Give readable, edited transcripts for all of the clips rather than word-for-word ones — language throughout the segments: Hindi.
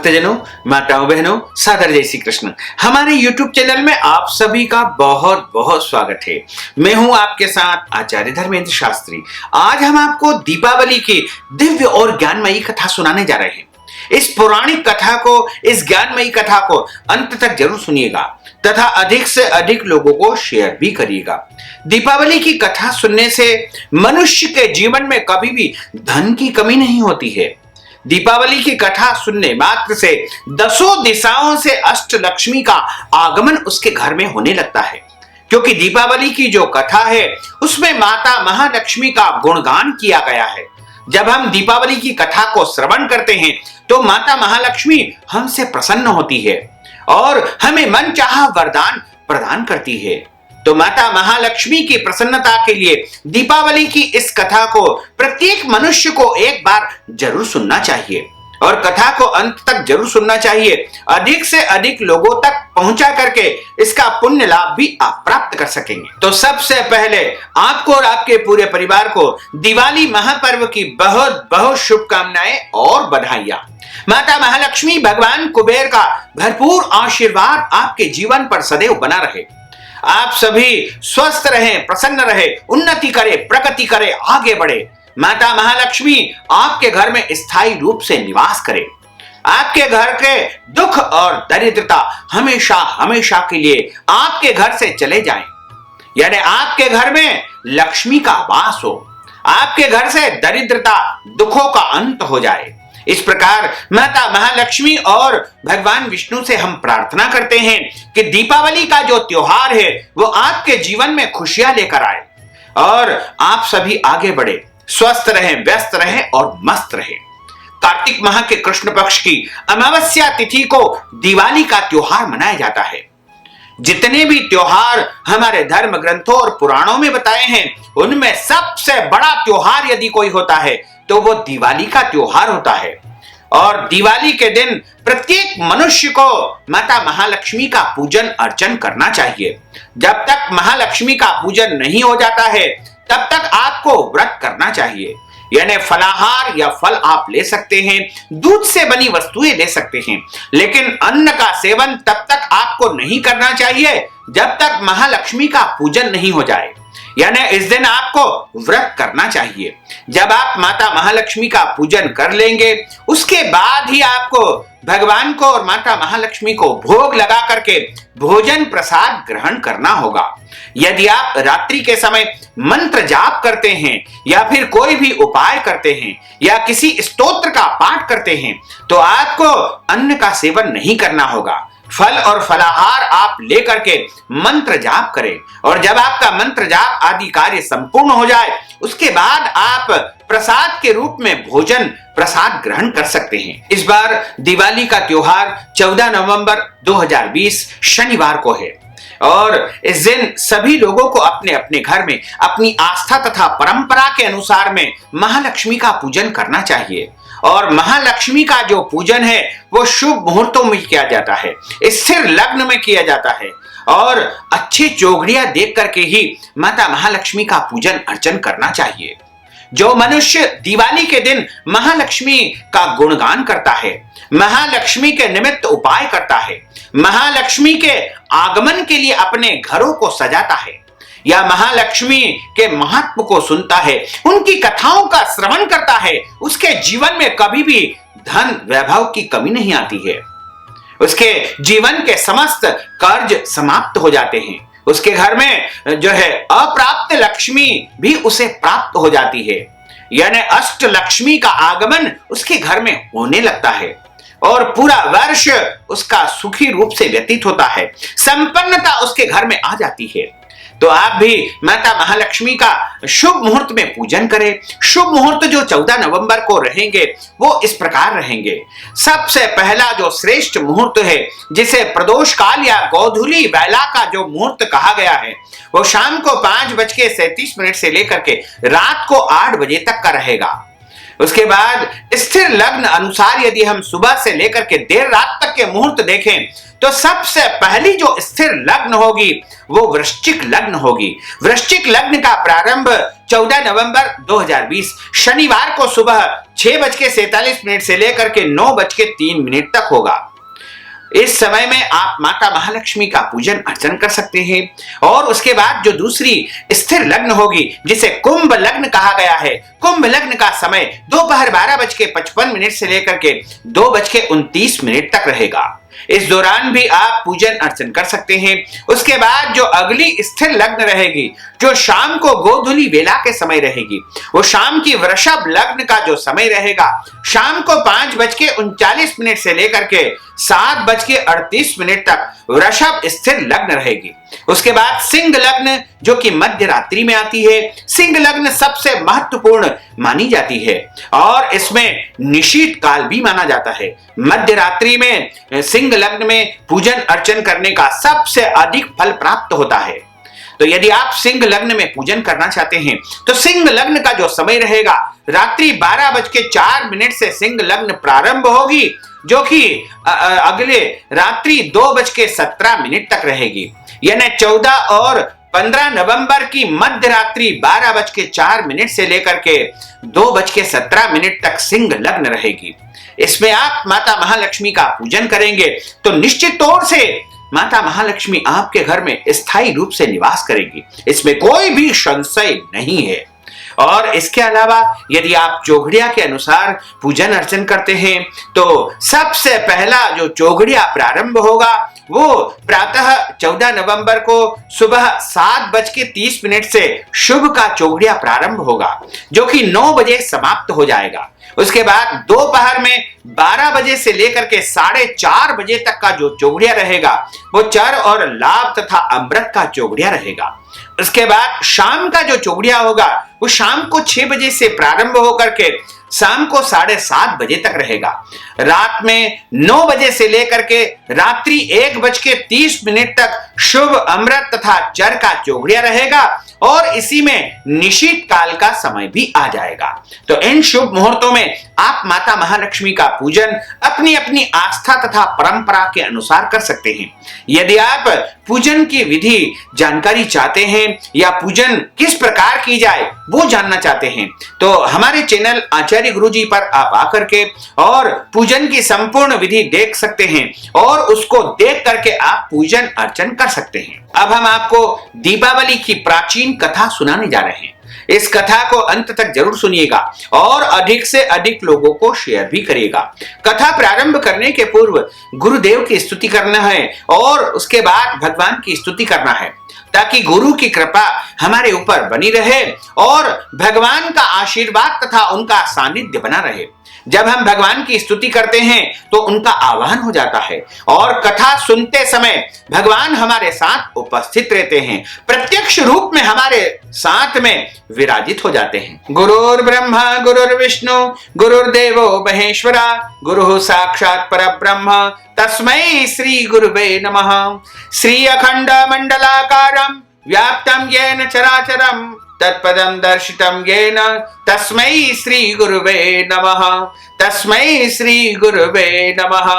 भक्तजनों, माताओं, बहनों, सादर जय श्री कृष्ण। हमारे YouTube चैनल में आप सभी का बहुत बहुत स्वागत है। मैं हूं आपके साथ आचार्य धर्मेंद्र शास्त्री। आज हम आपको दीपावली की दिव्य और ज्ञानमयी कथा सुनाने जा रहे हैं। इस पौराणिक कथा को, इस ज्ञानमयी कथा को अंत तक जरूर सुनिएगा तथा अधिक से अधिक लोगों को शेयर भी करिएगा। दीपावली की कथा सुनने से मनुष्य के जीवन में कभी भी धन की कमी नहीं होती है। दीपावली की कथा सुनने मात्र से दसों दिशाओं से अष्ट लक्ष्मी का आगमन उसके घर में होने लगता है, क्योंकि दीपावली की जो कथा है उसमें माता महालक्ष्मी का गुणगान किया गया है। जब हम दीपावली की कथा को श्रवण करते हैं तो माता महालक्ष्मी हमसे प्रसन्न होती है और हमें मनचाहा वरदान प्रदान करती है। तो माता महालक्ष्मी की प्रसन्नता के लिए दीपावली की इस कथा को प्रत्येक मनुष्य को एक बार जरूर सुनना चाहिए और कथा को अंत तक जरूर सुनना चाहिए। अधिक से अधिक लोगों तक पहुंचा करके इसका पुण्य लाभ भी आप प्राप्त कर सकेंगे। तो सबसे पहले आपको और आपके पूरे परिवार को दिवाली महापर्व की बहुत बहुत शुभकामनाएं और बधाइयां। माता महालक्ष्मी, भगवान कुबेर का भरपूर आशीर्वाद आपके जीवन पर सदैव बना रहे। आप सभी स्वस्थ रहें, प्रसन्न रहे, उन्नति करें, प्रगति करें, आगे बढ़े। माता महालक्ष्मी आपके घर में स्थायी रूप से निवास करे। आपके घर के दुख और दरिद्रता हमेशा हमेशा के लिए आपके घर से चले जाएं, यानी आपके घर में लक्ष्मी का वास हो, आपके घर से दरिद्रता दुखों का अंत हो जाए। इस प्रकार माता महालक्ष्मी और भगवान विष्णु से हम प्रार्थना करते हैं कि दीपावली का जो त्योहार है वो आपके जीवन में खुशियां लेकर आए और आप सभी आगे बढ़े, स्वस्थ रहें, व्यस्त रहें और मस्त रहें। कार्तिक माह के कृष्ण पक्ष की अमावस्या तिथि को दिवाली का त्योहार मनाया जाता है। जितने भी त्योहार हमारे धर्म ग्रंथों और पुराणों में बताए हैं उनमें सबसे बड़ा त्योहार यदि कोई होता है तो वो दिवाली का त्योहार होता है। और दिवाली के दिन प्रत्येक मनुष्य को माता महालक्ष्मी का पूजन अर्चन करना चाहिए। जब तक महालक्ष्मी का पूजन नहीं हो जाता है तब तक आपको व्रत करना चाहिए, यानी फलाहार या फल आप ले सकते हैं, दूध से बनी वस्तुएं ले सकते हैं, लेकिन अन्न का सेवन तब तक आपको नहीं करना चाहिए जब तक महालक्ष्मी का पूजन नहीं हो जाए। यानी इस दिन आपको व्रत करना चाहिए। जब आप माता महालक्ष्मी का पूजन कर लेंगे उसके बाद ही आपको भगवान को और माता महालक्ष्मी को भोग लगा करके भोजन प्रसाद ग्रहण करना होगा। यदि आप रात्रि के समय मंत्र जाप करते हैं या फिर कोई भी उपाय करते हैं या किसी स्तोत्र का पाठ करते हैं तो आपको अन्न का सेवन नहीं करना होगा। फल और फलाहार आप लेकर के मंत्र जाप करें और जब आपका मंत्र जाप आदि कार्य संपूर्ण हो जाए उसके बाद आप प्रसाद के रूप में भोजन प्रसाद ग्रहण कर सकते हैं। इस बार दिवाली का त्योहार 14 नवंबर 2020 शनिवार को है और इस दिन सभी लोगों को अपने अपने घर में अपनी आस्था तथा परंपरा के अनुसार में महालक्ष्मी का पूजन करना चाहिए। और महालक्ष्मी का जो पूजन है वो शुभ मुहूर्तों में किया जाता है, स्थिर लग्न में किया जाता है और अच्छी चौघड़ियां देख करके ही माता महालक्ष्मी का पूजन अर्चन करना चाहिए। जो मनुष्य दिवाली के दिन महालक्ष्मी का गुणगान करता है, महालक्ष्मी के निमित्त उपाय करता है, महालक्ष्मी के आगमन के लिए अपने घरों को सजाता है या महालक्ष्मी के महत्व को सुनता है, उनकी कथाओं का श्रवण करता है, उसके जीवन में कभी भी धन वैभव की कमी नहीं आती है। उसके जीवन के समस्त कर्ज समाप्त हो जाते हैं। उसके घर में जो है अप्राप्त लक्ष्मी भी उसे प्राप्त हो जाती है, यानी अष्ट लक्ष्मी का आगमन उसके घर में होने लगता है और पूरा वर्ष उसका सुखी रूप से व्यतीत होता है, संपन्नता उसके घर में आ जाती है। तो आप भी माता महालक्ष्मी का शुभ मुहूर्त में पूजन करें। शुभ मुहूर्त जो 14 नवंबर को रहेंगे वो इस प्रकार रहेंगे। सबसे पहला जो श्रेष्ठ मुहूर्त है जिसे प्रदोष काल या गोधूली बेला का जो मुहूर्त कहा गया है वो शाम को 5:37 से लेकर के रात को 8 बजे तक का रहेगा। उसके बाद स्थिर लग्न अनुसार यदि हम सुबह से लेकर के देर रात तक के मुहूर्त देखें तो सबसे पहली जो स्थिर लग्न होगी वो वृश्चिक लग्न होगी। वृश्चिक लग्न का प्रारंभ 14 नवंबर 2020 शनिवार को सुबह 6:47 से लेकर के 9:03 तक होगा। इस समय में आप माता महालक्ष्मी का पूजन अर्चन कर सकते हैं। और उसके बाद जो दूसरी स्थिर लग्न होगी, जिसे कुंभ लग्न कहा गया है, कुंभ लग्न का समय दोपहर 12:55 से लेकर के 2:29 तक रहेगा। इस दौरान भी आप पूजन अर्चन कर सकते हैं। उसके बाद जो अगली स्थिर लग्न रहेगी, जो शाम को गोधूली वेला के समय रहेगी, वो शाम की वृषभ लग्न का जो समय रहेगा, शाम को 5:39 से लेकर के 7:38 तक वृषभ स्थिर लग्न रहेगी। उसके बाद सिंह लग्न, जो कि मध्य रात्रि में आती है। सिंह लग्न सबसे महत्वपूर्ण मानी जाती है और इसमें निशीत काल भी माना जाता है। मध्य रात्रि में सिंह लग्न में पूजन अर्चन करने का सबसे अधिक फल प्राप्त होता है। तो यदि आप सिंह लग्न में पूजन करना चाहते हैं तो सिंह लग्न का जो समय रहेगा, रात्रि 12:04 से सिंह लग्न प्रारंभ होगी, जो कि अगले रात्रि 2:17 तक रहेगी। यानी 14 और 15 नवंबर की मध्य रात्रि 12:04 से लेकर के 2:17 तक सिंह लग्न रहेगी। इसमें आप माता महालक्ष्मी का पूजन करेंगे तो निश्चित तौर से माता महालक्ष्मी आपके घर में स्थायी रूप से निवास करेगी, इसमें कोई भी संशय नहीं है। और इसके अलावा यदि आप चौघड़िया के अनुसार पूजन अर्चन करते हैं तो सबसे पहला जो चौघड़िया प्रारंभ होगा वो प्रातः 14 नवंबर को सुबह 7:30 से शुभ का चौघड़िया प्रारंभ होगा, जो कि 9 बजे समाप्त हो जाएगा। उसके बाद दोपहर में 12 बजे से लेकर के 4:30 बजे तक का जो चौघड़िया रहेगा वो चर और लाभ तथा अमृत का चौघड़िया रहेगा। उसके बाद शाम का जो चौघड़िया होगा वो शाम को 6 बजे से प्रारंभ होकर के शाम को 7:30 बजे तक रहेगा। रात में 9 बजे से लेकर के रात्रि 1:30 तक शुभ अमृत तथा चर का चौघड़िया रहेगा और इसी में निशीत काल का समय भी आ जाएगा। तो इन शुभ मुहूर्तों में आप माता महालक्ष्मी का पूजन अपनी अपनी आस्था तथा परंपरा के अनुसार कर सकते हैं। यदि आप पूजन की विधि जानकारी चाहते हैं या पूजन किस प्रकार की जाए वो जानना चाहते हैं तो हमारे चैनल आचार्य गुरुजी पर आप आकर के और पूजन की संपूर्ण विधि देख सकते हैं और उसको देख करके आप पूजन अर्चन कर सकते हैं। अब हम आपको दीपावली की प्राचीन कथा सुनाने जा रहे हैं। इस कथा को अंत तक जरूर सुनिएगा और अधिक से अधिक लोगों को शेयर भी करिएगा। कथा प्रारंभ करने के पूर्व गुरुदेव की स्तुति करना है और उसके बाद भगवान की स्तुति करना है, ताकि गुरु की कृपा हमारे ऊपर बनी रहे और भगवान का आशीर्वाद तथा उनका सानिध्य बना रहे। जब हम भगवान की स्तुति करते हैं तो उनका आह्वान हो जाता है और कथा सुनते समय भगवान हमारे साथ उपस्थित रहते हैं, प्रत्यक्ष रूप में हमारे साथ में विराजित हो जाते हैं। गुरुर् ब्रह्मा गुरुर्विष्णु गुरुर्देवो महेश्वरा गुरुः साक्षात् परब्रह्म तस्मै श्री गुरुवे नमः। श्री अखंड मंडलाकारं व्याप्तं येन चराचरं तत्पदं दर्शितं येन तस्मै श्री गुरुवे नमः। तस्मै श्री गुरुवे नमः।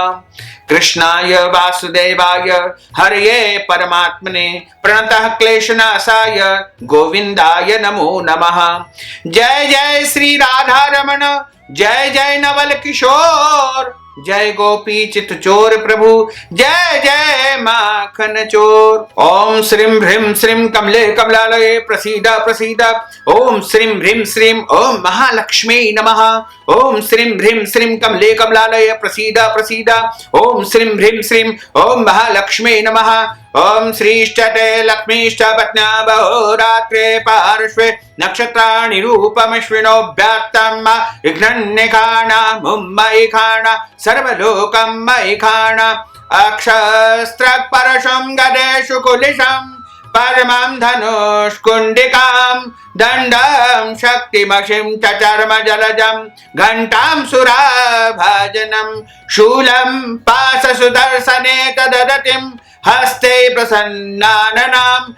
कृष्णाय वासुदेवाय हरये परमात्मने प्रणतः क्लेशनाशाय गोविंदाय नमो नमः। जय जय श्री राधा रमण, जय जय नवल किशोर, जय गोपी चित चोर प्रभु, जय जय माखन चोर। ओम श्रीं ह्रीं श्रीं कमले कमलालये प्रसीद प्रसीद। ओम श्रीं ह्रीं श्रीं ओम महालक्ष्मी नमः। ओम श्रीं ह्रीं श्रीं कमले कमलालये प्रसीद प्रसीद। ओम श्रीं ह्रीं श्रीं ओम महालक्ष्मी नमः। ओम श्रीष्टते लक्ष्मीश्च पत्न्या बहुरात्रे पार्श्वे नक्षत्राणि रूपमश्विनोऽभ्यात्तम् विघ्नन्निखाणा मुम्मयि खाणा सर्वलोकं मयि खाणा। अक्षस्त्रक् परशुं गदेषु कुलिशं परमं धनुष्कुण्डिकां दण्डं शक्तिमक्षिं च चर्मजलजं घण्टां सुराभाजनं शूलं पाशसुदर्शने तददतिं हस्ते प्रसन्नाननां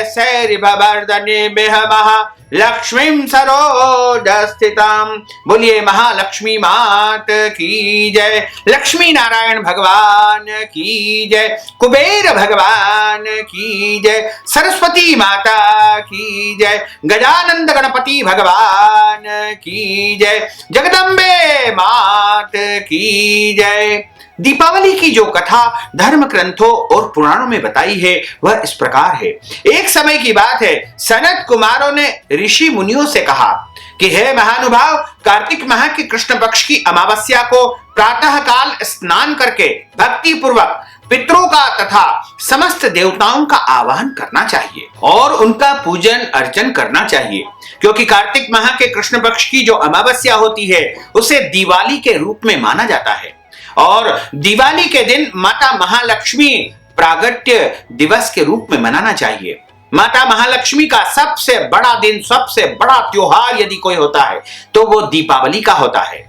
सैरिभवर्धने बिहमः लक्ष्मीं सरोजस्थितां। बोलिए महालक्ष्मी मात की जय, लक्ष्मी नारायण भगवान की जय, कुबेर भगवान की जय, सरस्वती माता की जय, गजानंद गणपति भगवान की जय, जगदम्बे मात की जय। दीपावली की जो कथा धर्म ग्रंथों और पुराणों में बताई है वह इस प्रकार है। एक समय की बात है, सनत कुमारों ने ऋषि मुनियों से कहा कि हे महानुभाव, कार्तिक माह की कृष्ण पक्ष की अमावस्या को प्रातः काल स्नान करके भक्ति पूर्वक पितरों का तथा समस्त देवताओं का आवाहन करना चाहिए और उनका पूजन अर्चन करना चाहिए, क्योंकि कार्तिक माह के कृष्ण पक्ष की जो अमावस्या होती है उसे दिवाली के रूप में माना जाता है और दिवाली के दिन माता महालक्ष्मी प्रागट्य दिवस के रूप में मनाना चाहिए। माता महालक्ष्मी का सबसे बड़ा दिन, सबसे बड़ा त्योहार यदि कोई होता है तो वो दीपावली का होता है।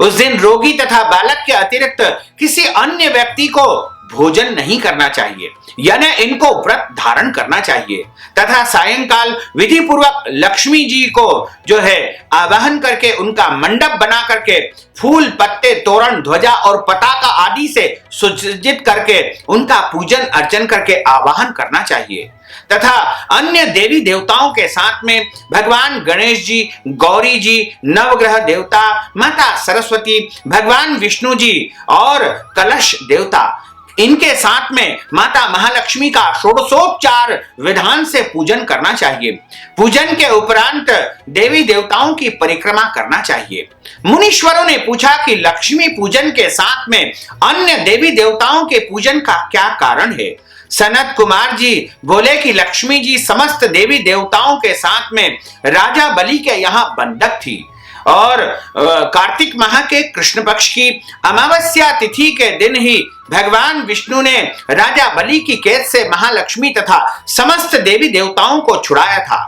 उस दिन रोगी तथा बालक के अतिरिक्त किसी अन्य व्यक्ति को भोजन नहीं करना चाहिए, यानी इनको व्रत धारण करना चाहिए तथा सायंकाल विधि पूर्वक लक्ष्मी जी को जो है आवाहन करके उनका मंडप बना करके फूल पत्ते तोरण ध्वजा और पताका आदि से सुसज्जित करके उनका पूजन अर्चन करके आवाहन करना चाहिए तथा अन्य देवी देवताओं के साथ में भगवान गणेश जी, गौरी जी, नवग्रह देवता, माता सरस्वती, भगवान विष्णु जी और कलश देवता, इनके साथ में माता महालक्ष्मी का षोडशोपचार विधान से पूजन करना चाहिए। पूजन के उपरांत देवी देवताओं की परिक्रमा करना चाहिए। मुनीश्वरों ने पूछा कि लक्ष्मी पूजन के साथ में अन्य देवी देवताओं के पूजन का क्या कारण है। सनत कुमार जी बोले कि लक्ष्मी जी समस्त देवी देवताओं के साथ में राजा बलि के यहाँ बंधक थी और कार्तिक माह के कृष्ण पक्ष की अमावस्या तिथि के दिन ही भगवान विष्णु ने राजा बलि की कैद से महालक्ष्मी तथा समस्त देवी देवताओं को छुड़ाया था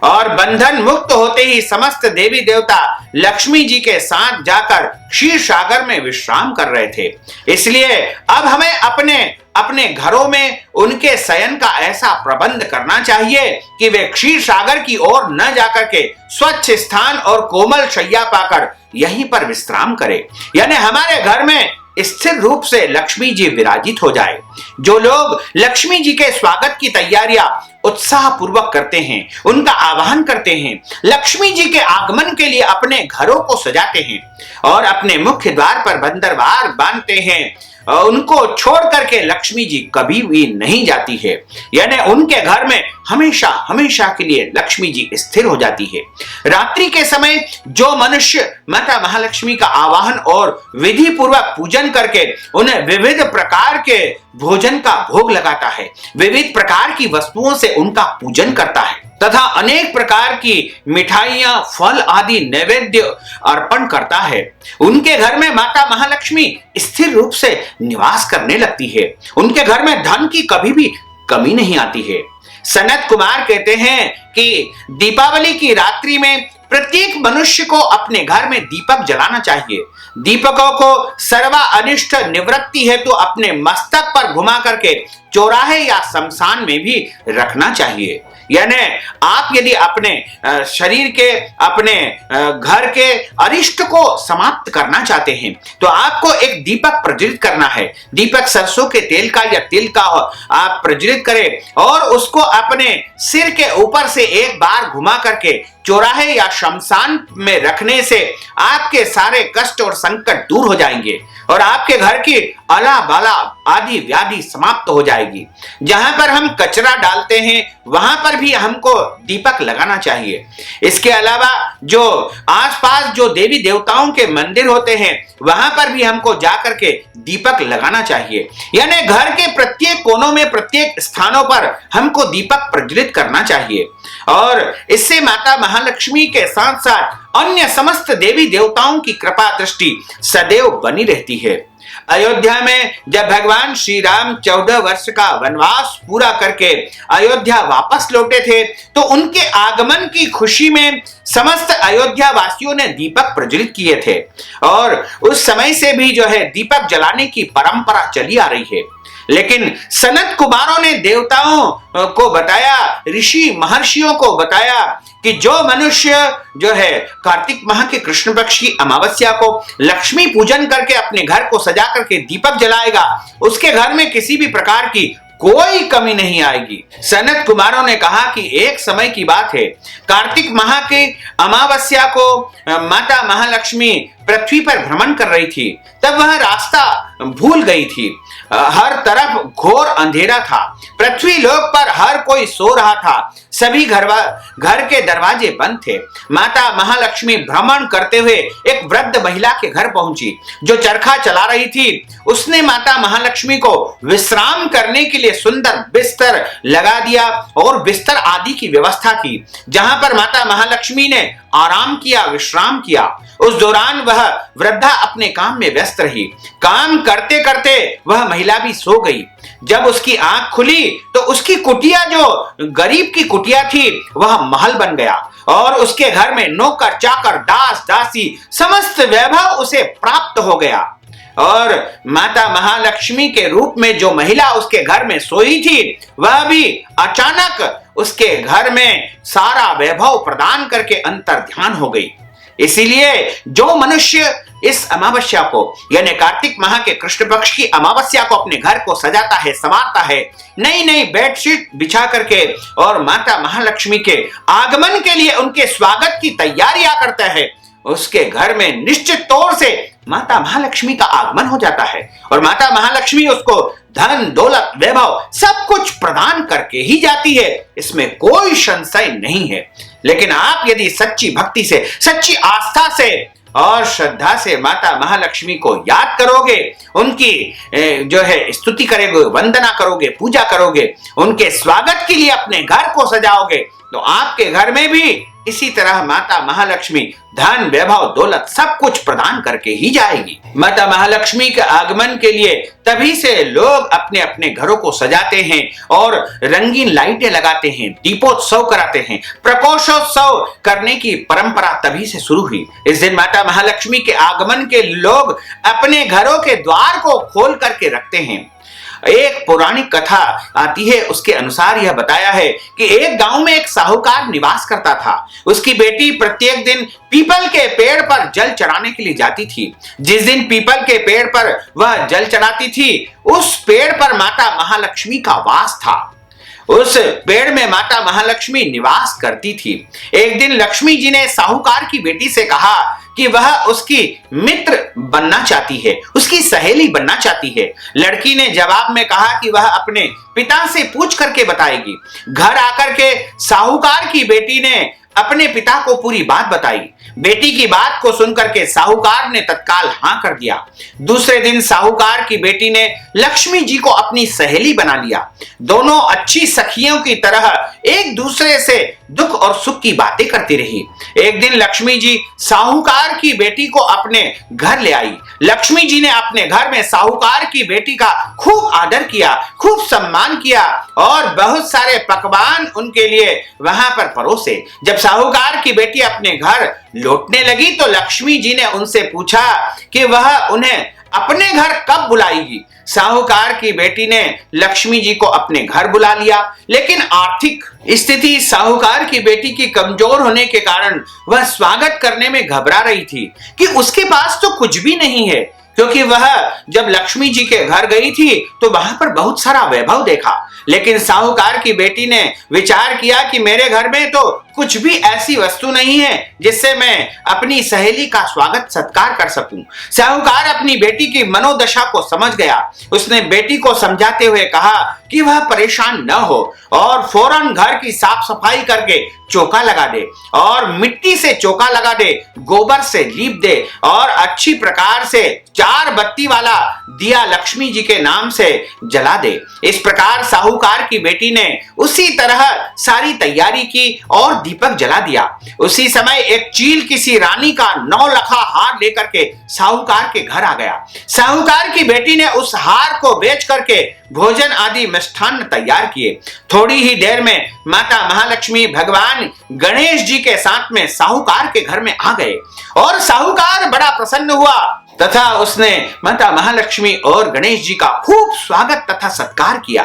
और बंधन मुक्त होते ही समस्त देवी देवता लक्ष्मी जी के साथ जाकर क्षीर सागर में विश्राम कर रहे थे। इसलिए अब हमें अपने अपने घरों में उनके शयन का ऐसा प्रबंध करना चाहिए कि वे क्षीर सागर की ओर न जाकर के स्वच्छ स्थान और कोमल शैया पाकर यहीं पर विश्राम करें, यानी हमारे घर में स्थिर रूप से लक्ष्मी जी विराजित हो जाए। जो लोग लक्ष्मी जी के स्वागत की तैयारियां उत्साह पूर्वक करते हैं, उनका आवाहन करते हैं, लक्ष्मी जी के आगमन के लिए अपने घरों को सजाते हैं और अपने मुख्य द्वार पर बंदरवार बांधते हैं, उनको छोड़ करके लक्ष्मी जी कभी भी नहीं जाती है, यानी उनके घर में हमेशा हमेशा के लिए लक्ष्मी जी स्थिर हो जाती है। रात्रि के समय जो मनुष्य माता महालक्ष्मी का आवाहन और विधि पूर्वक पूजन करके उन्हें विविध प्रकार के भोजन का भोग लगाता है, विविध प्रकार की वस्तुओं से उनका पूजन करता है तथा अनेक प्रकार की मिठाइयां, फल आदि नैवेद्य अर्पण करता है, उनके घर में माता महालक्ष्मी स्थिर रूप से निवास करने लगती है। उनके घर में धन की कभी भी कमी नहीं आती है। सनत कुमार कहते हैं कि दीपावली की रात्रि में प्रत्येक मनुष्य को अपने घर में दीपक जलाना चाहिए। दीपकों को सर्वा अनिष्ट निवृत्ति हेतु अपने मस्तक पर घुमा करके चौराहे या शमशान में भी रखना चाहिए। यानी आप यदि अपने शरीर के, अपने घर के अरिष्ट को समाप्त करना चाहते हैं तो आपको एक दीपक प्रज्वलित करना है। दीपक सरसों के तेल का या तिल का आप प्रज्वलित करें और उसको अपने सिर के ऊपर से एक बार घुमा करके चौराहे या शमशान में रखने से आपके सारे कष्ट और संकट दूर हो जाएंगे और आपके घर की अला बाला आदि व्याधि समाप्त हो जाएगी। जहां पर हम कचरा डालते हैं वहां पर भी हमको दीपक लगाना चाहिए। इसके अलावा जो आसपास जो देवी देवताओं के मंदिर होते हैं वहां पर भी हमको जाकर के दीपक लगाना चाहिए। यानी घर के प्रत्येक कोनों में, प्रत्येक स्थानों पर हमको दीपक प्रज्वलित करना चाहिए और इससे माता महालक्ष्मी के साथ साथ अन्य समस्त देवी देवताओं की कृपा दृष्टि सदैव बनी रहती है। अयोध्या में जब भगवान श्री राम 14 वर्ष का वनवास पूरा करके अयोध्या वापस लौटे थे तो उनके आगमन की खुशी में समस्त अयोध्या वासियों ने दीपक प्रज्वलित किए थे और उस समय से भी जो है दीपक जलाने की परंपरा चली आ रही है। लेकिन सनत कुमारों ने देवताओं को बताया, ऋषि महर्षियों को बताया कि जो मनुष्य जो है कार्तिक माह के कृष्ण पक्ष की अमावस्या को लक्ष्मी पूजन करके अपने घर को सजा करके दीपक जलाएगा, उसके घर में किसी भी प्रकार की कोई कमी नहीं आएगी। सनत कुमारों ने कहा कि एक समय की बात है, कार्तिक माह के अमावस्या को माता महालक्ष्मी पृथ्वी पर भ्रमण कर रही थी। तब वह रास्ता भूल गई थी। हर तरफ घोर अंधेरा था। पृथ्वी लोक पर हर कोई सो रहा था। सभी घर के दरवाजे बंद थे। माता महालक्ष्मी भ्रमण करते हुए एक वृद्ध महिला के घर पहुंची जो चरखा चला रही थी। उसने माता महालक्ष्मी को विश्राम करने के लिए सुंदर बिस्तर लगा दिया और बिस्तर आदि की व्यवस्था की, जहां पर माता महालक्ष्मी ने आराम किया, विश्राम किया। उस दौरान वह वृद्धा अपने काम में व्यस्त रही। काम करते करते वह महिला भी सो गई। जब उसकी आंख खुली तो उसकी कुटिया, जो गरीब की कुटिया थी, वह महल बन गया और उसके घर में नौकर चाकर दास दासी समस्त वैभव उसे प्राप्त हो गया। और माता महालक्ष्मी के रूप में जो महिला उसके घर में सोई थी, वह भी अचानक उसके घर में सारा वैभव प्रदान करके अंतर ध्यान हो गई। इसीलिए जो मनुष्य इस अमावस्या को यानी कार्तिक माह के कृष्ण पक्ष की अमावस्या को अपने घर को सजाता है, संवारता है, नई नई बेडशीट बिछा करके और माता महालक्ष्मी के आगमन के लिए उनके स्वागत की तैयारियां करता है, उसके घर में निश्चित तौर से माता महालक्ष्मी का आगमन हो जाता है और माता महालक्ष्मी उसको धन दौलत वैभव सब कुछ प्रदान करके ही जाती है। इसमें कोई संशय नहीं है। लेकिन आप यदि सच्ची भक्ति से, सच्ची आस्था से और श्रद्धा से माता महालक्ष्मी को याद करोगे, उनकी जो है स्तुति करोगे, वंदना करोगे, पूजा करोगे, उनके स्वागत के लिए अपने घर को सजाओगे, तो आपके घर में भी इसी तरह माता महालक्ष्मी धन वैभव दौलत सब कुछ प्रदान करके ही जाएगी। माता महालक्ष्मी के आगमन के लिए तभी से लोग अपने अपने घरों को सजाते हैं और रंगीन लाइटें लगाते हैं, दीपोत्सव कराते हैं। प्रकोषोत्सव करने की परंपरा तभी से शुरू हुई। इस दिन माता महालक्ष्मी के आगमन के लोग अपने घरों के द्वार को खोल करके रखते हैं। एक पौराणिक कथा आती है, उसके अनुसार यह बताया है कि एक गांव में एक साहूकार निवास करता था। उसकी बेटी प्रत्येक दिन पीपल के पेड़ पर जल चढ़ाने के लिए जाती थी। जिस दिन पीपल के पेड़ पर वह जल चढ़ाती थी, उस पेड़ पर माता महालक्ष्मी का वास था। उस पेड़ में माता महालक्ष्मी निवास करती थी। एक दिन लक्ष्मी जी ने साहूकार की बेटी से कहा कि वह उसकी मित्र बनना चाहती है, उसकी सहेली बनना चाहती है। लड़की ने जवाब में कहा कि वह अपने पिता से पूछ करके बताएगी। घर आकर के साहूकार की बेटी ने अपने पिता को पूरी बात बताई। बेटी की बात को सुनकर के साहूकार ने तत्काल हां कर दिया। दूसरे दिन साहूकार की बेटी ने लक्ष्मी जी को अपनी सहेली बना लिया। दोनों अच्छी सखियों की तरह एक दूसरे से दुख और सुख की बातें करती रही। एक दिन लक्ष्मी जी साहूकार की बेटी को अपने घर ले आई। लक्ष्मी जी ने अपने घर में साहूकार की बेटी का खूब आदर किया, खूब सम्मान किया और बहुत सारे पकवान उनके लिए वहां पर परोसे। जब साहूकार की बेटी अपने घर लौटने लगी तो लक्ष्मी जी ने उनसे पूछा कि वह उन्हें अपने घर कब बुलाएगी। साहूकार की बेटी ने लक्ष्मी जी को अपने घर बुला लिया, लेकिन आर्थिक स्थिति साहूकार की बेटी की कमजोर होने के कारण वह स्वागत करने में घबरा रही थी कि उसके पास तो कुछ भी नहीं है। क्योंकि वह जब लक्ष्मी जी के घर गई थी तो वहां पर बहुत सारा वैभव देखा, लेकिन साहूकार की बेटी ने विचार किया कि मेरे घर में तो कुछ भी ऐसी वस्तु नहीं है जिससे मैं अपनी सहेली का स्वागत सत्कार कर सकूं। साहूकार अपनी बेटी की मनोदशा को समझ गया। उसने बेटी को समझाते हुए कहा कि वह परेशान न हो और फौरन घर की साफ सफाई करके चौका लगा दे और मिट्टी से चौका लगा दे, गोबर से लीप दे और अच्छी प्रकार से 4 बत्ती वाला दिया लक्ष्मी जी के नाम से जला दे। इस प्रकार साहूकार की बेटी ने उसी तरह सारी तैयारी की और दीपक जला दिया। उसी समय एक चील किसी रानी का 9 लखा हार लेकर के साहूकार के घर आ गया। साहूकार की बेटी ने उस हार को बेच करके भोजन आदि मिष्ठान्न तैयार किए। थोड़ी ही देर में माता महालक्ष्मी भगवान गणेश जी के साथ में साहूकार के घर में आ गए और साहूकार बड़ा प्रसन्न हुआ तथा उसने माता महालक्ष्मी और गणेश जी का खूब स्वागत तथा सत्कार किया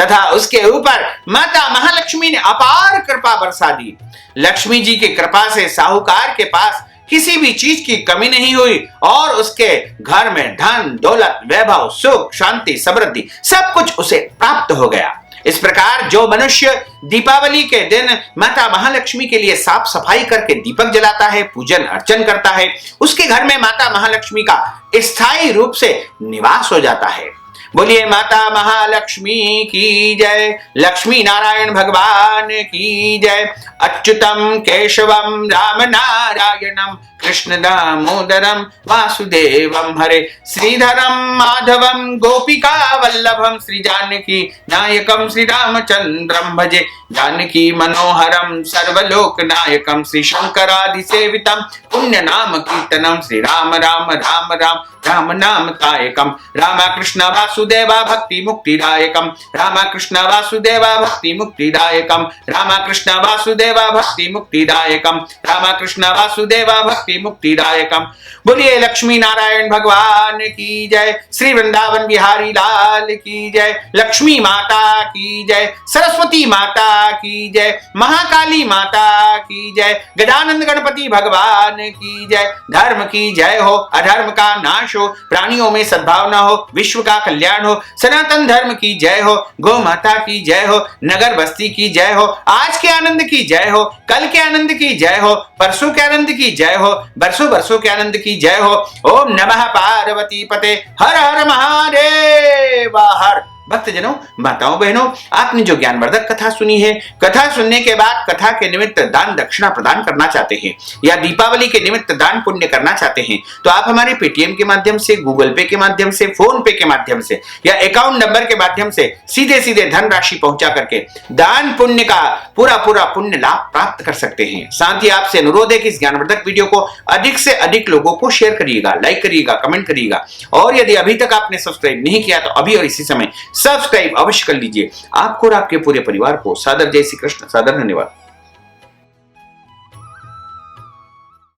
तथा उसके ऊपर माता महालक्ष्मी ने अपार कृपा बरसा दी। लक्ष्मी जी की कृपा से साहूकार के पास किसी भी चीज की कमी नहीं हुई और उसके घर में धन दौलत वैभव सुख शांति समृद्धि सब कुछ उसे प्राप्त हो गया। इस प्रकार जो मनुष्य दीपावली के दिन माता महालक्ष्मी के लिए साफ सफाई करके दीपक जलाता है, पूजन अर्चन करता है, उसके घर में माता महालक्ष्मी का स्थायी रूप से निवास हो जाता है। बोलिए माता महालक्ष्मी की जय, लक्ष्मी नारायण भगवान की जय। अच्युतम केशवम राम नारायणम कृष्ण दामोदरम वासुदेवम हरे, श्रीधरम माधवम गोपिका वल्लभम, श्री जानकी नायकम श्री रामचंद्रम भजे, जानकी मनोहरम सर्वलोक नायकम, श्री शंकरादि सेवितम पुण्य नाम कीर्तनम, श्री राम राम राम राम राम नाम तायकम, रामकृष्ण वासुदेवा भक्ति मुक्तिदायकम, रामकृष्ण वासुदेवा भक्ति मुक्तिदायकम, रामकृष्ण वासुदेवा भक्ति मुक्तिदायकम, रामकृष्ण वासुदेवा भक्ति मुक्तिदायकम। बोलिए लक्ष्मी नारायण भगवान की जय, श्री वृंदावन बिहारी लाल की जय, लक्ष्मी माता की जय, सरस्वती माता की जय, महाकाली माता की जय, गजानंद गणपति भगवान की जय। धर्म की जय हो, अधर्म का नाश हो, प्राणियों में सद्भावना हो, विश्व का कल्याण हो, सनातन धर्म की जय हो, गौ माता की जय हो, नगर बस्ती की जय हो, आज के आनंद की जय हो, कल के आनंद की जय हो, परसों के आनंद की जय हो, बरसों बरसों के आनंद की जय हो। ओम नमः पार्वती पते, हर हर महादेव हर। भक्तजनों, माताओं बहनों, आपने जो ज्ञानवर्धक कथा सुनी है, कथा सुनने के बाद कथा के निमित्त दान दक्षिणा प्रदान करना चाहते हैं या दीपावली के निमित्त दान पुण्य करना चाहते हैं तो आप हमारे पेटीएम के माध्यम से, गूगल पे के माध्यम से, फोन पे के माध्यम से या अकाउंट नंबर के माध्यम से सीधे सीधे धनराशि पहुंचा करके दान पुण्य का पूरा पूरा पुण्य लाभ प्राप्त कर सकते हैं। साथ ही आपसे अनुरोध है कि इस ज्ञानवर्धक वीडियो को अधिक से अधिक लोगों को शेयर करिएगा, लाइक करिएगा, कमेंट करिएगा और यदि अभी तक आपने सब्सक्राइब नहीं किया तो अभी और इसी समय सब्सक्राइब अवश्य कर लीजिए। आपको और आपके पूरे परिवार को सादर जय श्री कृष्ण, सादर धन्यवाद।